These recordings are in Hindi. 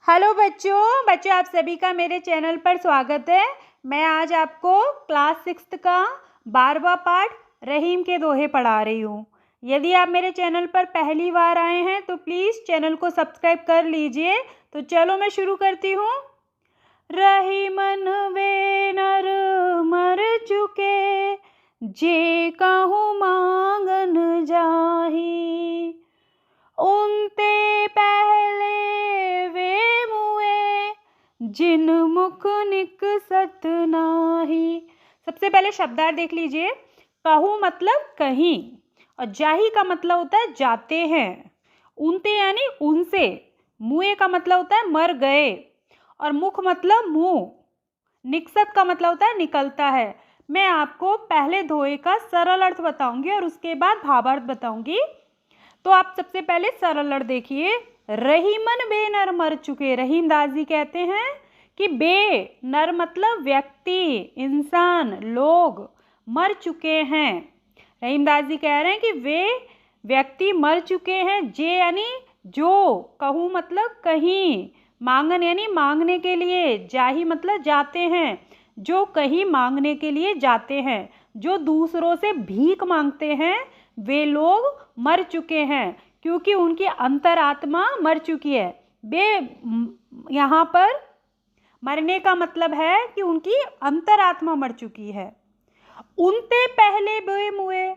हेलो बच्चों आप सभी का मेरे चैनल पर स्वागत है। मैं आज आपको क्लास 6 का 12वां पाठ रहीम के दोहे पढ़ा रही हूँ। यदि आप मेरे चैनल पर पहली बार आए हैं तो प्लीज़ चैनल को सब्सक्राइब कर लीजिए। तो चलो मैं शुरू करती हूँ। रहीमन वे नर मर चुके, जे कहूँ मांगन जाही, उनते पहले वे मुए, जिन मुख निकसत नाही। सबसे पहले शब्दार्थ देख लीजिए। कहूँ मतलब कहीं, और जाही का मतलब होता है जाते हैं। उनते यानी उनसे, मुए का मतलब होता है मर गए, और मुख मतलब मुंह, निकसत का मतलब होता है निकलता है। मैं आपको पहले दोहे का सरल अर्थ बताऊंगी और उसके बाद भावार्थ बताऊंगी। तो आप सबसे पहले सरल अर्थ देखिए। रहीमन बे नर मर चुके। रहीम दास जी कहते हैं कि बे नर मतलब व्यक्ति, इंसान, लोग मर चुके हैं। रहीम दास जी कह रहे हैं कि वे व्यक्ति मर चुके हैं। जे यानी जो, कहूँ मतलब कहीं, मांगन यानी मांगने के लिए, जाही मतलब जाते हैं, जो कहीं मांगने के लिए जाते हैं, जो दूसरों से भीख मांगते हैं, वे लोग मर चुके हैं क्योंकि उनकी अंतरात्मा मर चुकी है। वे यहाँ पर मरने का मतलब है कि उनकी अंतरात्मा मर चुकी है। उनते पहले बे मुए,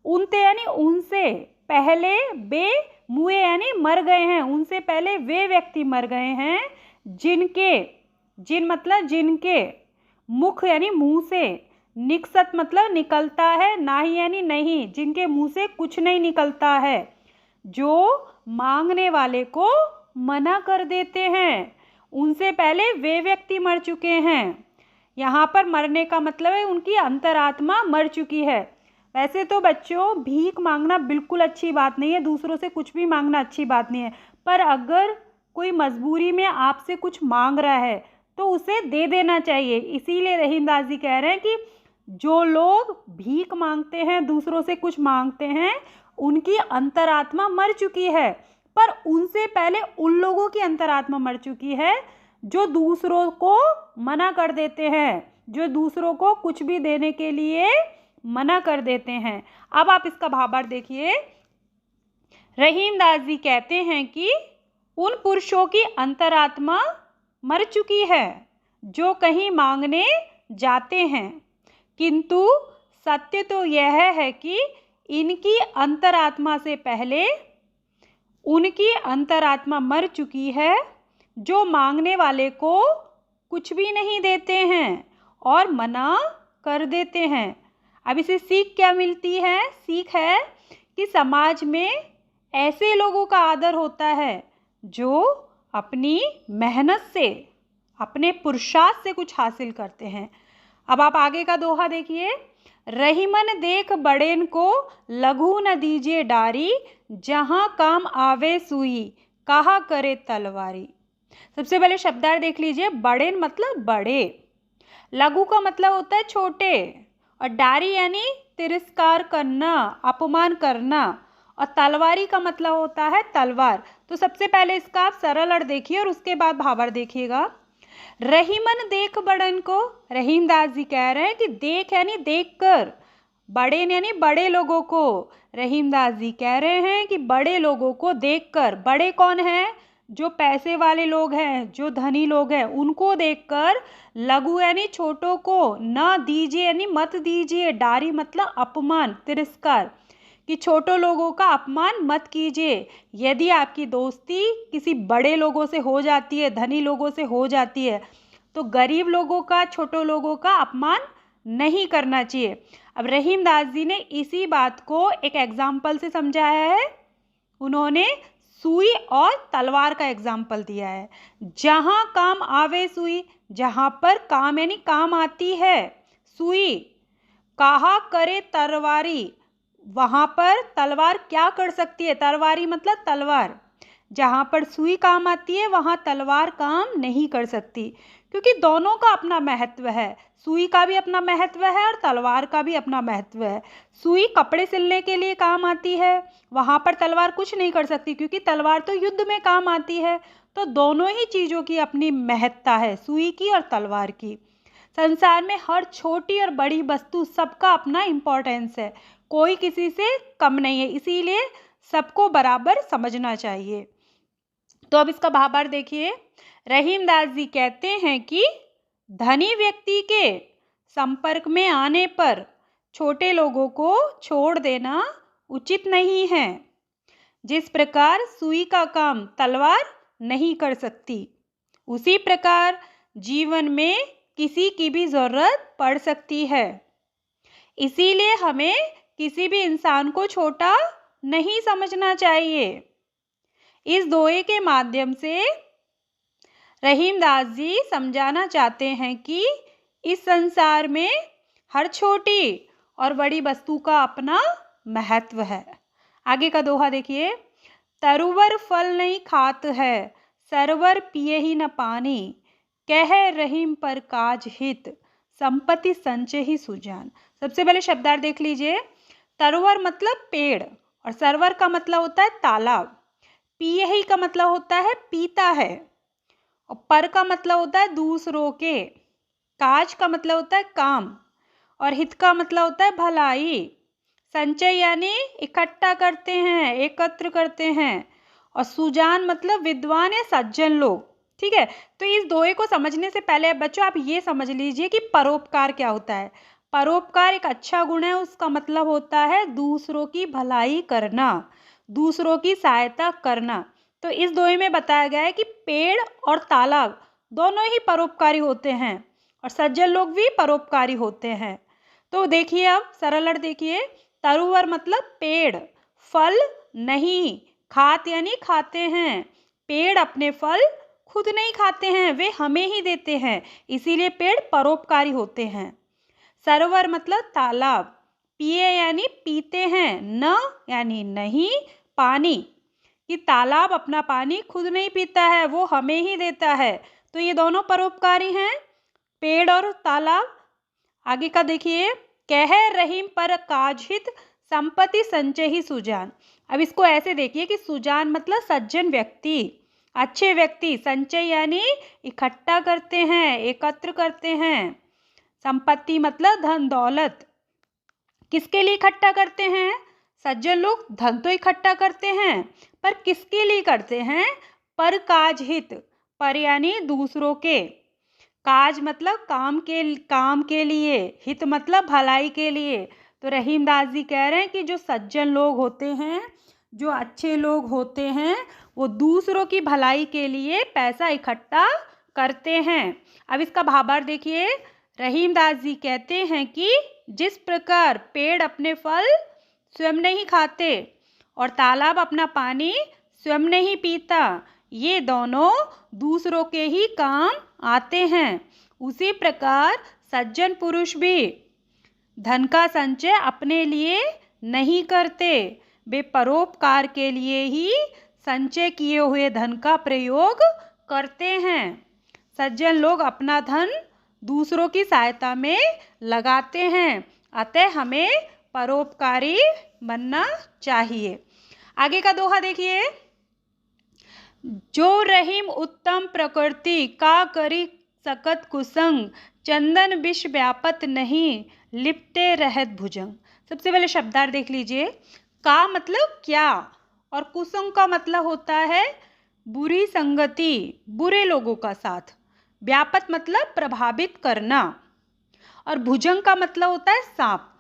उनते यानी उनसे, पहले बे मुए यानी मर गए हैं, उनसे पहले वे व्यक्ति मर गए हैं, जिनके, जिन मतलब जिनके, मुख यानी मुंह से, निकसत मतलब निकलता है, नाही यानी नहीं, जिनके मुंह से कुछ नहीं निकलता है, जो मांगने वाले को मना कर देते हैं। उनसे पहले वे व्यक्ति मर चुके हैं। यहाँ पर मरने का मतलब है उनकी अंतरात्मा मर चुकी है। वैसे तो बच्चों भीख मांगना बिल्कुल अच्छी बात नहीं है, दूसरों से कुछ भी मांगना अच्छी बात नहीं है, पर अगर कोई मजबूरी में आपसे कुछ मांग रहा है तो उसे दे देना चाहिए। इसीलिए रहीम दास जी कह रहे हैं कि जो लोग भीख मांगते हैं, दूसरों से कुछ मांगते हैं, उनकी अंतरात्मा मर चुकी है। पर उनसे पहले उन लोगों की अंतरात्मा मर चुकी है जो दूसरों को मना कर देते हैं, जो दूसरों को कुछ भी देने के लिए मना कर देते हैं। अब आप इसका भावार्थ देखिए। रहीम दास जी कहते हैं कि उन पुरुषों की अंतरात्मा मर चुकी है जो कहीं मांगने जाते हैं, किंतु सत्य तो यह है कि इनकी अंतरात्मा से पहले उनकी अंतरात्मा मर चुकी है, जो मांगने वाले को कुछ भी नहीं देते हैं और मना कर देते हैं। अब इसे सीख क्या मिलती है? सीख है कि समाज में ऐसे लोगों का आदर होता है जो अपनी मेहनत से, अपने पुरुषार्थ से कुछ हासिल करते हैं। अब आप आगे का दोहा देखिए। रहीमन देख बड़ेन को, लघु न दीजिए डारी, जहाँ काम आवे सुई, कहा करे तलवारी। सबसे पहले शब्दार्थ देख लीजिए। बड़ेन मतलब बड़े, लघु का मतलब होता है छोटे, और डारी यानी तिरस्कार करना, अपमान करना, और तलवारी का मतलब होता है तलवार। तो सबसे पहले इसका आप सरल अर्थ देखिए और उसके बाद भावार्थ देखिएगा। रहीमन देख बड़न को, रहीम दास जी कह रहे हैं कि देख यानी देखकर, बड़े यानी बड़े लोगों को। रहीम दास जी कह रहे हैं कि बड़े लोगों को देखकर, बड़े कौन हैं? जो पैसे वाले लोग हैं, जो धनी लोग हैं, उनको देखकर, लघु यानी छोटों को, न दीजिए यानी मत दीजिए, डारी मतलब अपमान, तिरस्कार, कि छोटों लोगों का अपमान मत कीजिए। यदि आपकी दोस्ती किसी बड़े लोगों से हो जाती है, धनी लोगों से हो जाती है, तो गरीब लोगों का, छोटों लोगों का अपमान नहीं करना चाहिए। अब रहीम दास जी ने इसी बात को एक एग्जाम्पल से समझाया है। उन्होंने सुई और तलवार का एग्जाम्पल दिया है। जहाँ काम आवे सुई, जहाँ पर काम यानी काम आती है सुई, कहा करे तलवारी, वहाँ पर तलवार क्या कर सकती है? तलवारी मतलब तलवार। जहाँ पर सुई काम आती है वहाँ तलवार काम नहीं कर सकती, क्योंकि दोनों का अपना महत्व है। सुई का भी अपना महत्व है और तलवार का भी अपना महत्व है। सुई कपड़े सिलने के लिए काम आती है, वहाँ पर तलवार कुछ नहीं कर सकती, क्योंकि तलवार तो युद्ध में काम आती है। तो दोनों ही चीज़ों की अपनी महत्ता है, सुई की और तलवार की। संसार में हर छोटी और बड़ी वस्तु सबका अपना इम्पोर्टेंस है, कोई किसी से कम नहीं है, इसीलिए सबको बराबर समझना चाहिए। तो अब इसका भावार्थ देखिए। रहीमदास जी कहते हैं कि धनी व्यक्ति के संपर्क में आने पर छोटे लोगों को छोड़ देना उचित नहीं है। जिस प्रकार सुई का काम तलवार नहीं कर सकती, उसी प्रकार जीवन में किसी की भी ज़रूरत पड़ सकती है। इसीलिए हमें किसी भी इंसान को छोटा नहीं समझना चाहिए। इस दोहे के माध्यम से रहीमदास जी समझाना चाहते हैं कि इस संसार में हर छोटी और बड़ी वस्तु का अपना महत्व है। आगे का दोहा देखिए। तरुवर फल नहीं खात है, सरवर पिए ही न पानी, कह रहीम पर काज हित, संपत्ति संचय ही सुजान। सबसे पहले शब्दार्थ देख लीजिए। तरुवर मतलब पेड़, और सरवर का मतलब होता है तालाब, पिए ही का मतलब होता है पीता है, और पर का मतलब होता है दूसरों के, काज का मतलब होता है काम, और हित का मतलब होता है भलाई, संचय यानी इकट्ठा करते हैं, एकत्र करते हैं, और सुजान मतलब विद्वान या सज्जन लोग। ठीक है, तो इस दोहे को समझने से पहले बच्चों आप ये समझ लीजिए कि परोपकार क्या होता है। परोपकार एक अच्छा गुण है, उसका मतलब होता है दूसरों की भलाई करना, दूसरों की सहायता करना। तो इस दोहे में बताया गया है कि पेड़ और तालाब दोनों ही परोपकारी होते हैं, और सज्जन लोग भी परोपकारी होते हैं। तो देखिए, अब सरल अर्थ देखिए। तरुवर मतलब पेड़, फल नहीं, खात यानी खाते हैं। पेड़ अपने फल खुद नहीं खाते हैं, वे हमें ही देते हैं, इसीलिए पेड़ परोपकारी होते हैं। सरोवर मतलब तालाब, पिए यानी पीते हैं, न यानी नहीं, पानी, कि तालाब अपना पानी खुद नहीं पीता है, वो हमें ही देता है। तो ये दोनों परोपकारी हैं, पेड़ और तालाब। आगे का देखिए। कह रहीम पर काज हित, संपत्ति संचय ही सुजान। अब इसको ऐसे देखिए कि सुजान मतलब सज्जन व्यक्ति, अच्छे व्यक्ति, संचय यानी इकट्ठा करते हैं, एकत्र करते हैं, संपत्ति मतलब धन दौलत। किसके लिए इकट्ठा करते हैं? सज्जन लोग धन तो इकट्ठा करते हैं, पर किसके लिए करते हैं? पर काज हित, पर यानी दूसरों के, काज मतलब काम के लिए, हित मतलब भलाई के लिए। तो रहीमदास जी कह रहे हैं कि जो सज्जन लोग होते हैं, जो अच्छे लोग होते हैं, वो दूसरों की भलाई के लिए पैसा इकट्ठा करते हैं। अब इसका भावार्थ देखिए। रहीमदास जी कहते हैं कि जिस प्रकार पेड़ अपने फल स्वयं नहीं खाते और तालाब अपना पानी स्वयं नहीं पीता, ये दोनों दूसरों के ही काम आते हैं, उसी प्रकार सज्जन पुरुष भी धन का संचय अपने लिए नहीं करते, वे परोपकार के लिए ही संचय किए हुए धन का प्रयोग करते हैं। सज्जन लोग अपना धन दूसरों की सहायता में लगाते हैं, अतः हमें परोपकारी बनना चाहिए। आगे का दोहा देखिए। जो रहीम उत्तम प्रकृति का करी सकत कुसंग, चंदन विष व्यापत नहीं, लिपटे रहत भुजंग। सबसे पहले शब्दार्थ देख लीजिए। का मतलब क्या, और कुसंग का मतलब होता है बुरी संगति, बुरे लोगों का साथ। व्यापत मतलब प्रभावित करना, और भुजंग का मतलब होता है सांप।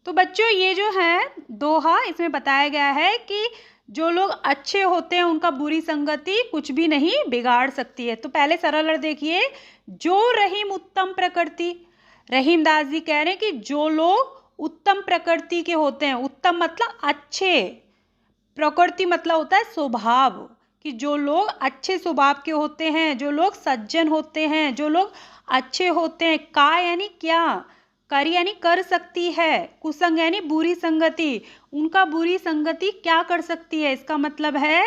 तो बच्चों ये जो है दोहा, इसमें बताया गया है कि जो लोग अच्छे होते हैं उनका बुरी संगति कुछ भी नहीं बिगाड़ सकती है। तो पहले सरल अर्थ देखिए। जो रहीम उत्तम प्रकृति, रहीमदास जी कह रहे हैं कि जो लोग उत्तम प्रकृति के होते हैं, उत्तम मतलब अच्छे, प्रकृति मतलब होता है स्वभाव, कि जो लोग अच्छे स्वभाव के होते हैं, जो लोग सज्जन होते हैं, जो लोग अच्छे होते हैं। का यानी क्या, कर यानी कर सकती है, कुसंग यानी बुरी संगति, उनका बुरी संगति क्या कर सकती है, इसका मतलब है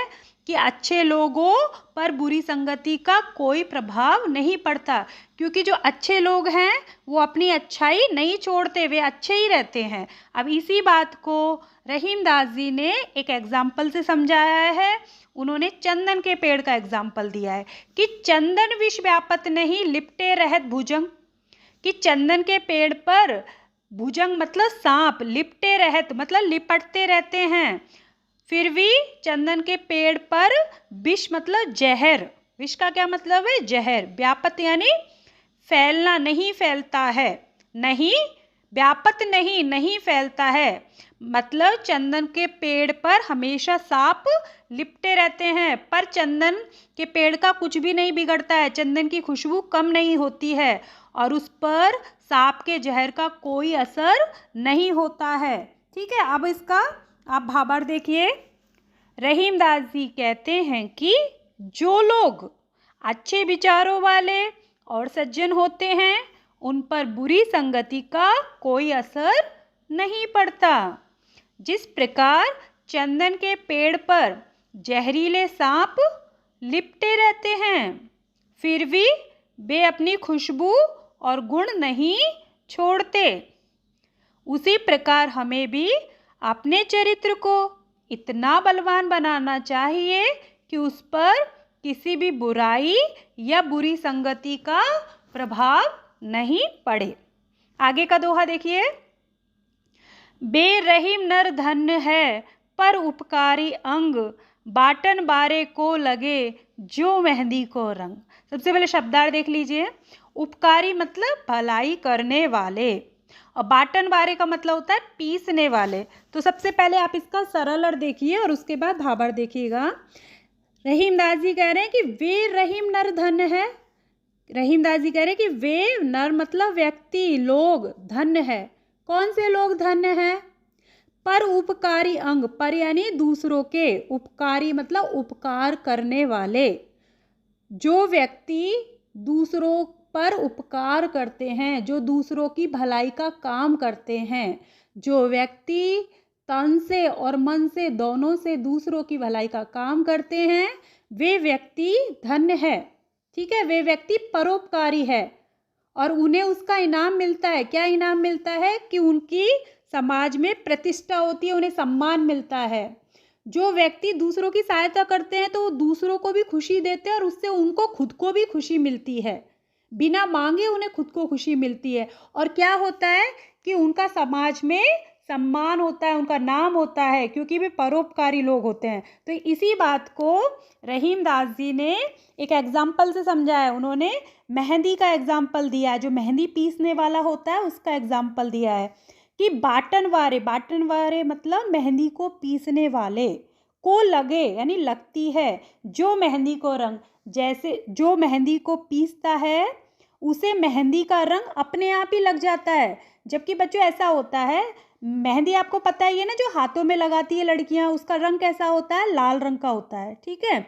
कि अच्छे लोगों पर बुरी संगति का कोई प्रभाव नहीं पड़ता, क्योंकि जो अच्छे लोग हैं वो अपनी अच्छाई नहीं छोड़ते, वे अच्छे ही रहते हैं। अब इसी बात को रहीम दास जी ने एक एग्जाम्पल से समझाया है। उन्होंने चंदन के पेड़ का एग्जाम्पल दिया है कि चंदन विष व्यापत नहीं लिपटे रहत भुजंग, कि चंदन के पेड़ पर भुजंग मतलब सांप, लिपटे रहत मतलब लिपटते रहते हैं, फिर भी चंदन के पेड़ पर विष मतलब जहर, विष का क्या मतलब है? जहर। व्यापत यानी फैलना, नहीं फैलता है, नहीं व्यापत नहीं फैलता है, मतलब चंदन के पेड़ पर हमेशा सांप लिपटे रहते हैं, पर चंदन के पेड़ का कुछ भी नहीं बिगड़ता है, चंदन की खुशबू कम नहीं होती है और उस पर सांप के जहर का कोई असर नहीं होता है। ठीक है, अब इसका आप भावार्थ देखिए। रहीम दास जी कहते हैं कि जो लोग अच्छे विचारों वाले और सज्जन होते हैं उन पर बुरी संगति का कोई असर नहीं पड़ता। जिस प्रकार चंदन के पेड़ पर जहरीले सांप लिपटे रहते हैं फिर भी वे अपनी खुशबू और गुण नहीं छोड़ते, उसी प्रकार हमें भी अपने चरित्र को इतना बलवान बनाना चाहिए कि उस पर किसी भी बुराई या बुरी संगति का प्रभाव नहीं पड़े। आगे का दोहा देखिए। बेरहीम नर धन्य है पर उपकारी अंग, बाटन बारे को लगे जो मेहंदी को रंग। सबसे पहले शब्दार्थ देख लीजिए। उपकारी मतलब भलाई करने वाले और बाटन बारे का मतलब होता है पीसने वाले। तो सबसे पहले आप इसका सरल अर्थ देखिए और उसके बाद भावार्थ देखिएगा। रहीम दास जी कह रहे हैं कि वे रहीम नर धन्य है। रहीम दास जी कह रहे हैं कि वे नर मतलब व्यक्ति, लोग धन्य है। कौन से लोग धन्य हैं? पर उपकारी अंग, पर यानी दूसरों के, उपकारी मतलब उपकार करने वाले। जो व्यक्ति दूसरों पर उपकार करते हैं, जो दूसरों की भलाई का काम करते हैं, जो व्यक्ति तन से और मन से दोनों से दूसरों की भलाई का काम करते हैं वे व्यक्ति धन्य है। ठीक है, वे व्यक्ति परोपकारी है और उन्हें उसका इनाम मिलता है। क्या इनाम मिलता है? कि उनकी समाज में प्रतिष्ठा होती है, उन्हें सम्मान मिलता है। जो व्यक्ति दूसरों की सहायता करते हैं तो वो दूसरों को भी खुशी देते हैं और उससे उनको खुद को भी खुशी मिलती है, बिना मांगे उन्हें खुद को खुशी मिलती है। और क्या होता है कि उनका समाज में सम्मान होता है, उनका नाम होता है, क्योंकि वे परोपकारी लोग होते हैं। तो इसी बात को रहीम दास जी ने एक एग्जाम्पल से समझाया। उन्होंने मेहंदी का एग्जाम्पल दिया है, जो मेहंदी पीसने वाला होता है उसका एग्जाम्पल दिया है कि बाटन वारे मतलब मेहंदी को पीसने वाले, को लगे यानी लगती है, जो मेहंदी को रंग, जैसे जो मेहंदी को पीसता है उसे मेहंदी का रंग अपने आप ही लग जाता है। जबकि बच्चों ऐसा होता है, मेहंदी आपको पता ही है ना, जो हाथों में लगाती है लड़कियां, उसका रंग कैसा होता है? लाल रंग का होता है। ठीक है,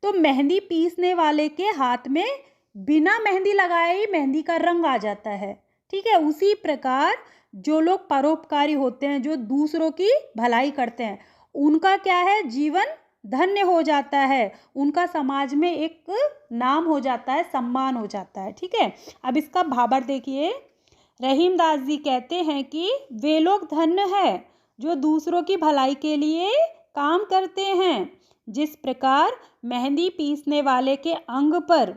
तो मेहंदी पीसने वाले के हाथ में बिना मेहंदी लगाए ही मेहंदी का रंग आ जाता है। ठीक है, उसी प्रकार जो लोग परोपकारी होते हैं, जो दूसरों की भलाई करते हैं, उनका क्या है? जीवन धन्य हो जाता है, उनका समाज में एक नाम हो जाता है, सम्मान हो जाता है। ठीक है, अब इसका भावार्थ देखिए। रहीम दास जी कहते हैं कि वे लोग धन्य है जो दूसरों की भलाई के लिए काम करते हैं। जिस प्रकार मेहंदी पीसने वाले के अंग पर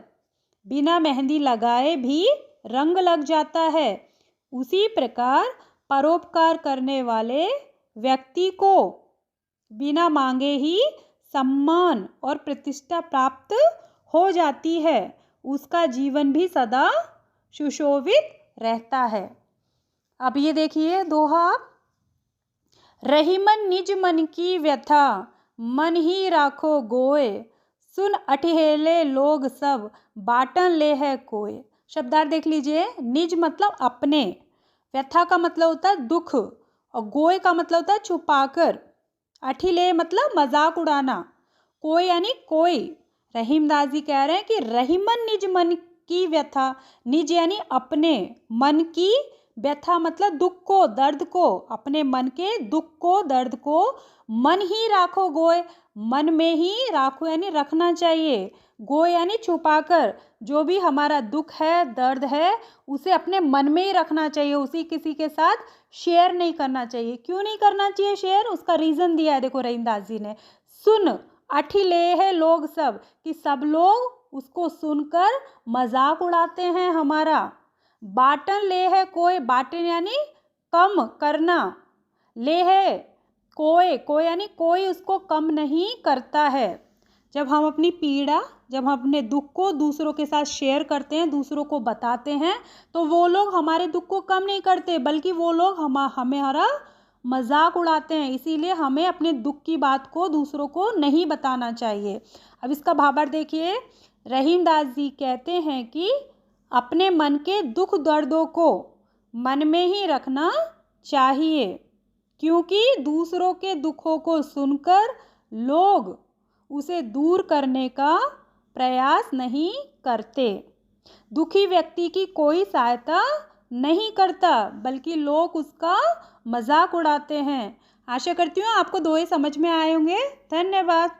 बिना मेहंदी लगाए भी रंग लग जाता है, उसी प्रकार परोपकार करने वाले व्यक्ति को बिना मांगे ही सम्मान और प्रतिष्ठा प्राप्त हो जाती है, उसका जीवन भी सदा सुशोभित रहता है। अब ये देखिए दोहा। रहीमन निज मन की व्यथा, मन ही राखो गोए, सुन अठहेले लोग सब, बाटन ले है कोय। शब्दार्थ देख लीजिए। निज मतलब अपने, व्यथा का मतलब होता है दुख और गोए का मतलब होता है छुपाकर, अठिले मतलब मजाक उड़ाना, कोई यानी कोई। रहीम दास जी कह रहे हैं कि रहीमन निज मन की व्यथा, निज यानी अपने मन की व्यथा मतलब दुख को, दर्द को, अपने मन के दुख को, दर्द को मन ही राखो गोय, मन में ही राखो यानी रखना चाहिए, गोय यानी छुपाकर। जो भी हमारा दुख है, दर्द है, उसे अपने मन में ही रखना चाहिए, उसी किसी के साथ शेयर नहीं करना चाहिए। क्यों नहीं करना चाहिए शेयर? उसका रीज़न दिया है, देखो रहीमदास जी ने। सुन अठी ले है लोग सब, कि सब लोग उसको सुनकर मजाक उड़ाते हैं हमारा। बाटन ले है कोई, बाटन यानी कम करना, ले है कोई, कोई यानी कोई उसको कम नहीं करता है। जब हम अपनी पीड़ा, जब हम अपने दुख को दूसरों के साथ शेयर करते हैं, दूसरों को बताते हैं, तो वो लोग हमारे दुख को कम नहीं करते, बल्कि वो लोग हमारा मजाक उड़ाते हैं। इसीलिए हमें अपने दुख की बात को दूसरों को नहीं बताना चाहिए। अब इसका भावार्थ देखिए, रहीमदास जी कहते हैं कि अपने मन के दुख दर्दों को मन में ही रखना चाहिए, क्योंकि दूसरों के दुखों को सुनकर लोग उसे दूर करने का प्रयास नहीं करते। दुखी व्यक्ति की कोई सहायता नहीं करता, बल्कि लोग उसका मजाक उड़ाते हैं। आशा करती हूँ आपको दोहे समझ में आए होंगे। धन्यवाद।